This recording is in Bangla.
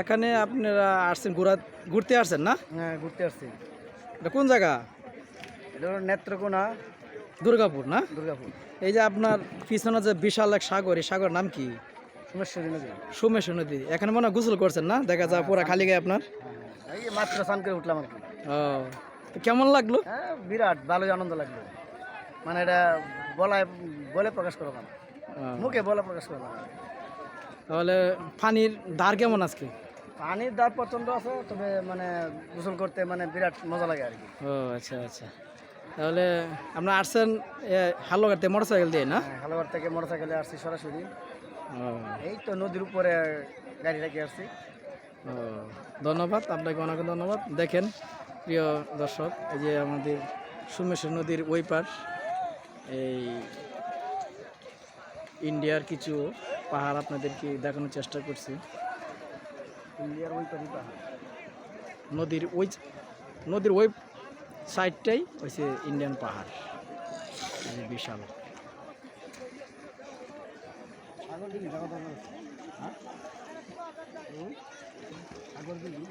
এখানে আপনারা আসছেন ঘুরতে আসছেন না? হ্যাঁ, ঘুরতে আসছি। এটা কোন জায়গা? এটা হলো নেত্রকোনা, দুর্গাপুর না? দুর্গাপুর। এই যে আপনার পিছনে যে বিশাল এক সাগর, এই সাগর নাম কি? সোমেশ্বরী নদী। সোমেশ্বর নদী। এখানে মনে হয় গোসল করছেন না? দেখা যায় পুরা খালি গায়ে আপনার। এই যে মাত্র স্নান করে উঠলাম আর কি। ও, তো কেমন লাগলো? হ্যাঁ, বিরাট ভালোই আনন্দ লাগলো। মানে এটা বলায় বলে প্রকাশ করবো না, ও, মুখে বলে প্রকাশ করবো না। তাহলে পানির ধার কেমন আজকে? পানির দাম প্রচণ্ড আছে, তবে মানে গোসল করতে মানে বিরাট মজা লাগে আর কি। ও আচ্ছা আচ্ছা। তাহলে আপনার আসছেন হালুয়াঘাট মোটর সাইকেল দিয়ে না? হ্যাঁ, হালুয়ার থেকে মোটরসাইকেলে আসছি সরাসরি। ও, এই তো নদীর উপরে গাড়ি রেখে আসছি। ও, ধন্যবাদ আপনাকে, অনেক ধন্যবাদ। দেখেন প্রিয় দর্শক, এই যে আমাদের সোমেশ্বর নদীর ওই পার, এই ইন্ডিয়ার কিছু পাহাড় আপনাদেরকে দেখানোর চেষ্টা করছি। ইন্ডিয়ার ওই পারি পাহাড়। নদীর ওই সাইডটাই হচ্ছে ইন্ডিয়ান পাহাড়, এই যে বিশাল। সাগর দিঘি যাওয়া দরকার আছে। হ্যাঁ, সাগর দিঘি।